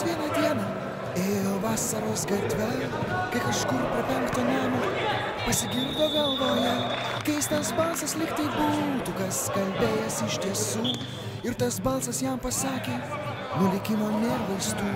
vieną dieną ėjo vasaros gatve, kai kažkur prie 5 namo pasigirdo galvoje keistas balsas, lyg tai būtų kas kalbėjęs iš tiesų. Ir tas balsas jam pasakė, nuo likimo nėra vaistų.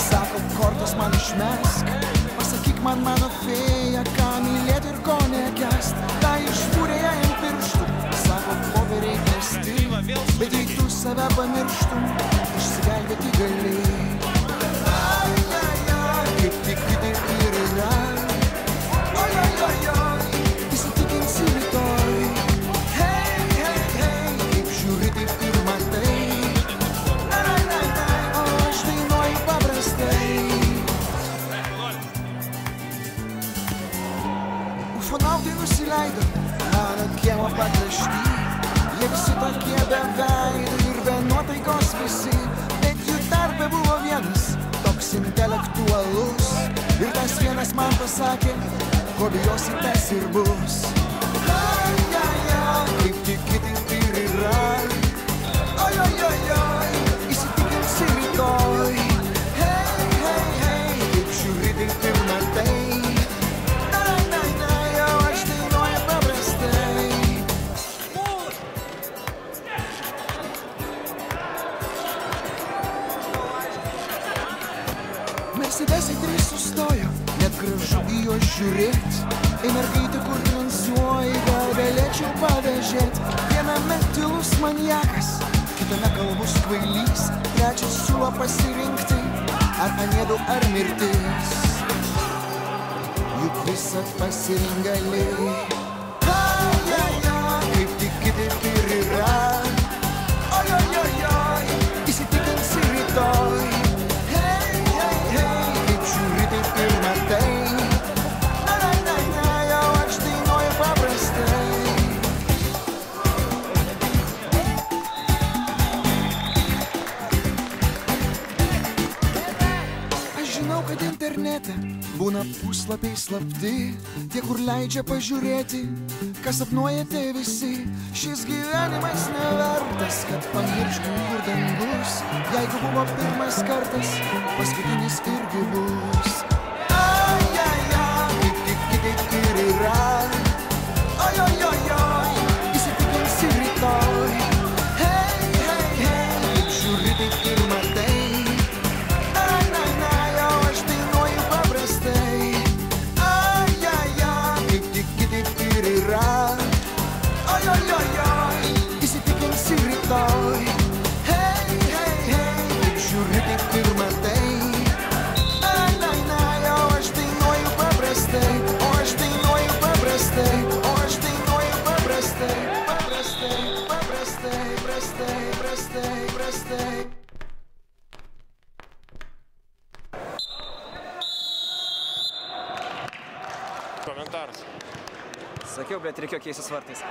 Sako, kortas man išmesk, pasakyk man mano fėja, ką mylėti ir ko nekęst. Ta išbūrė ją ant pirštų, sako, poveriai kesti, bet jei tu save pamirštum, išsigelbėti gali. Kaip tik kitaip ir yra, įsitikinsi rytoj. Hei, hei, hei, kaip žiūri, taip ir matai. Ufonautai nusileido mano kiemo pakrašty. Jie visi tokie be veido ir be nuotaikos visi, bet jų tarpe buvo vienas toks intelektualus. Ir tas vienas man pasakė, ko bijosi, tas ir bus. Kaip tik kitaip ir yra, įsitikinsi rytoj. Hei, hei, hei, kaip žiūri, taip ir matai. Mercedesai 3 sustojo, net gražu į juos žiūrėt. Ei mergaitė, kur transuoji, gal galėčiau pavėžėt. Viename tylus maniakas, kitame kalbus kvailys, trečias siūlo pasirinkti, ar anėdų, ar mirtis. Juk visad pasirink gali. Kaip tik kitaip ir yra, įsitikinsi rytoj. Žinau, kad internete būna puslapiai slapti, tie, kur leidžia pažiūrėti, ką sapnuojate visi. Šis gyvenimas nevertas, kad pamirštum, kur dangus. Jeigu buvo pirmas kartas, paskutinis irgi bus. Kaip tik kitaip ir yra, įsitikinsi rytoj. Hei, hei, hei, kaip žiūri, taip ir matai. Įsitikinsi rytoj. Hei, hei, hei, kaip žiūri, taip ir matai. O aš dainuoju paprastai, o aš dainuoju paprastai, o aš dainuoju paprastai. Paprastai, paprastai, prastai, prastai, prastai. Komentaras. Sakiau, bet reikėjo keistis vartais.